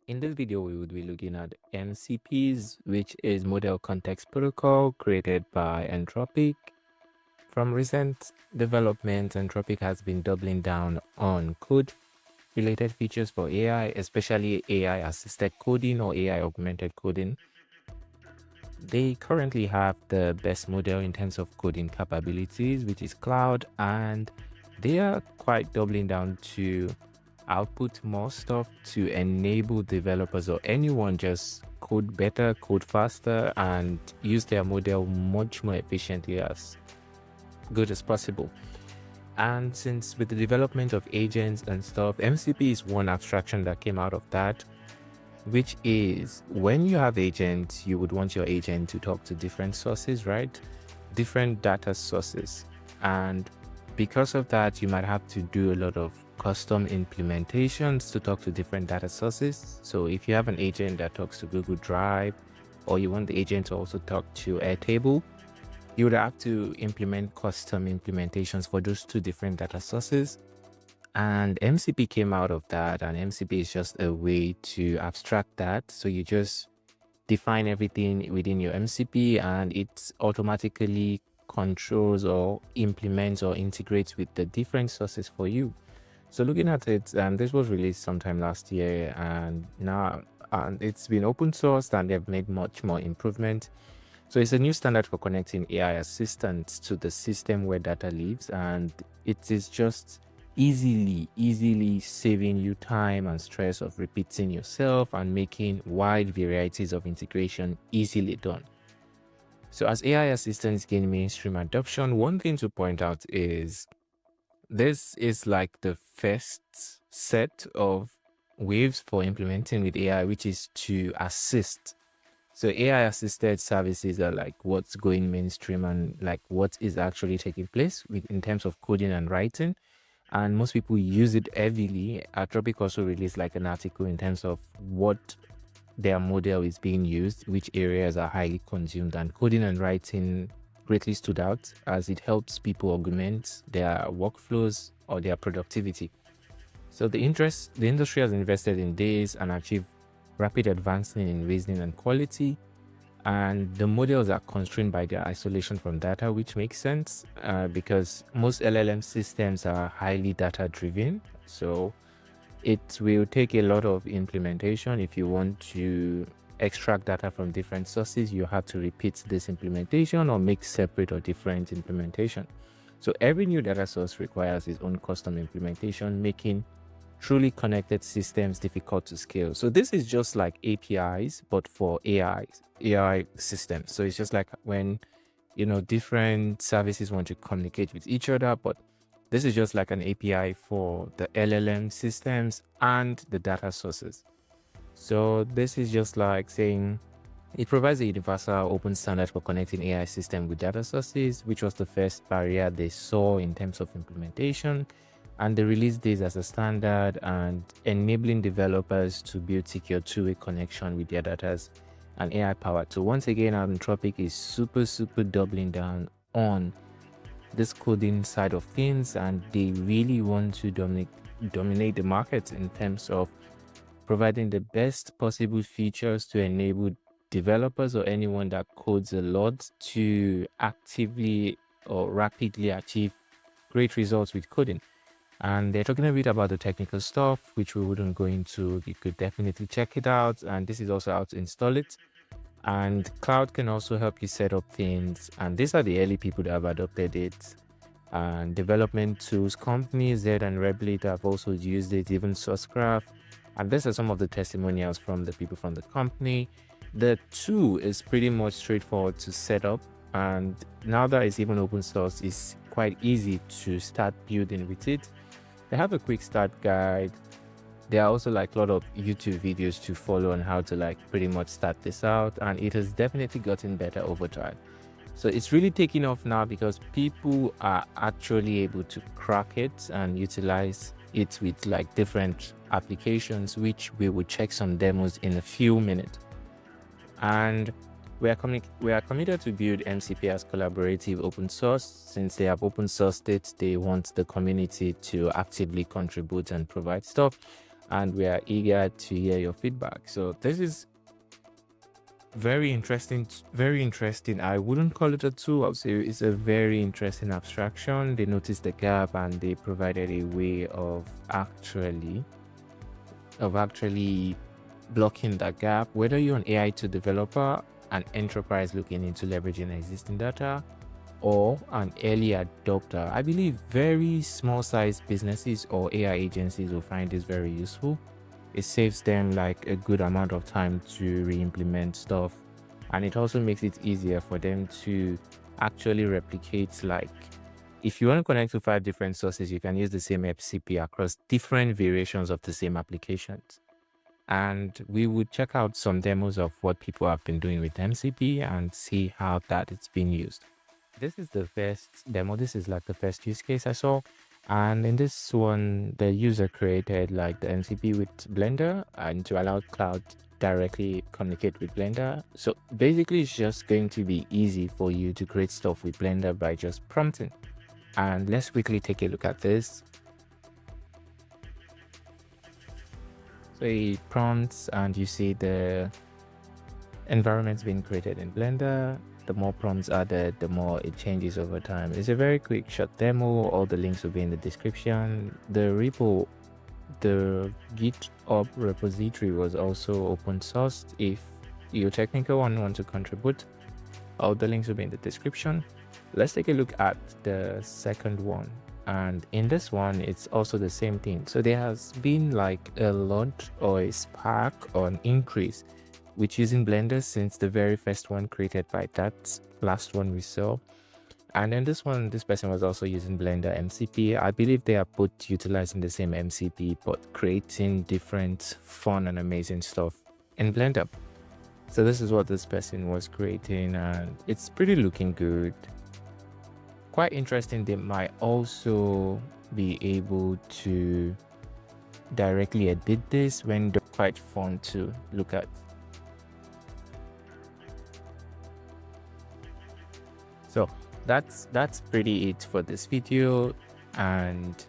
In this video, we would be looking at MCPs, which is Model Context Protocol created by Anthropic. From recent developments, Anthropic has been doubling down on code-related features for AI, especially AI-assisted coding or AI-augmented coding. They currently have the best model in terms of coding capabilities, which is Claude, and they are quite doubling down to output more stuff to enable developers or anyone just code better, code faster, and use their model much more efficiently as good as possible. And since with the development of agents and stuff, MCP is one abstraction that came out of that, which is when you have agents, you would want your agent to talk to different sources, right? Different data sources. And because of that, you might have to do a lot of custom implementations to talk to different data sources. So if you have an agent that talks to Google Drive, or you want the agent to also talk to Airtable, you would have to implement custom implementations for those two different data sources. And MCP came out of that, and MCP is just a way to abstract that. So you just define everything within your MCP, and it automatically controls or implements or integrates with the different sources for you. So looking at it, this was released sometime last year, and now it's been open sourced, and they've made much more improvement. So it's a new standard for connecting AI assistants to the system where data lives, and it is just easily saving you time and stress of repeating yourself and making wide varieties of integration easily done. So as AI assistants gain mainstream adoption, one thing to point out is this is like the first set of waves for implementing with AI, which is to assist. So AI assisted services are like what's going mainstream and like what is actually taking place in terms of coding and writing. And most people use it heavily. Anthropic also released like an article in terms of what their model is being used, which areas are highly consumed, and coding and writing greatly stood out as it helps people augment their workflows or their productivity. So the industry has invested in this and achieved rapid advancement in reasoning and quality. And the models are constrained by their isolation from data, which makes sense because most LLM systems are highly data driven. So it will take a lot of implementation. If you want to extract data from different sources, you have to repeat this implementation or make separate or different implementation. So every new data source requires its own custom implementation, making truly connected systems difficult to scale. So this is just like APIs, but for AI systems. So it's just like when, different services want to communicate with each other, but this is just like an API for the LLM systems and the data sources. So this is just like saying it provides a universal open standard for connecting AI system with data sources, which was the first barrier they saw in terms of implementation. And they released this as a standard and enabling developers to build secure two-way connection with their data and AI powered. So once again, Anthropic is super doubling down on this coding side of things, and they really want to dominate the market in terms of providing the best possible features to enable developers or anyone that codes a lot to actively or rapidly achieve great results with coding. And they're talking a bit about the technical stuff, which we wouldn't go into. You could definitely check it out. And this is also how to install it. And Cloud can also help you set up things. And these are the early people that have adopted it. And development tools companies, Z and Replit have also used it, even Sourcegraph. And these are some of the testimonials from the people from the company. The tool is pretty much straightforward to set up. And now that it's even open source, it's quite easy to start building with it. They have a quick start guide. There are also like a lot of YouTube videos to follow on how to like pretty much start this out, and it has definitely gotten better over time. So it's really taking off now because people are actually able to crack it and utilize it with like different applications, which we will check some demos in a few minutes. And we are committed to build MCP as collaborative open source. Since they have open sourced it, they want the community to actively contribute and provide stuff. and we are eager to hear your feedback. So this is very interesting. I wouldn't call it a tool. I would say it's a very interesting abstraction. They noticed the gap and they provided a way of actually blocking that gap. Whether you're an AI2 developer, an enterprise looking into leveraging existing data, or an early adopter, I believe very small sized businesses or AI agencies will find this very useful. It saves them like a good amount of time to re-implement stuff, and it also makes it easier for them to actually replicate. Like if you want to connect to 5 different sources, you can use the same MCP across different variations of the same applications. And we would check out some demos of what people have been doing with MCP and see how that it's been used. This is the first demo. This is like the first use case I saw. And in this one, the user created like the MCP with Blender and to allow Claude directly communicate with Blender. So basically it's just going to be easy for you to create stuff with Blender by just prompting. And let's quickly take a look at this. So it prompts and you see the environments being created in Blender. The more prompts added, the more it changes over time. It's a very quick short demo. All the links will be in the description. The repo, the GitHub repository was also open sourced. If you technical one want to contribute, all the links will be in the description. Let's take a look at the second one. And in this one, it's also the same thing. So there has been like a lot or a spark or an increase with using Blender since the very first one created by that last one we saw. And then this one, this person was also using BLENDER-MCP. I believe they are both utilizing the same MCP, but creating different fun and amazing stuff in Blender. So this is what this person was creating, and it's pretty looking good. Quite interesting. They might also be able to directly edit this when they're quite fun to look at. So that's pretty it for this video, and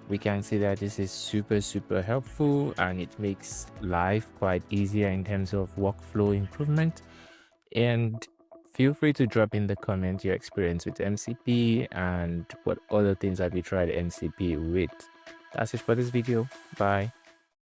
we can see that this is super helpful and it makes life quite easier in terms of workflow improvement. And feel free to drop in the comment your experience with MCP and what other things have you tried MCP with. That's it for this video. Bye.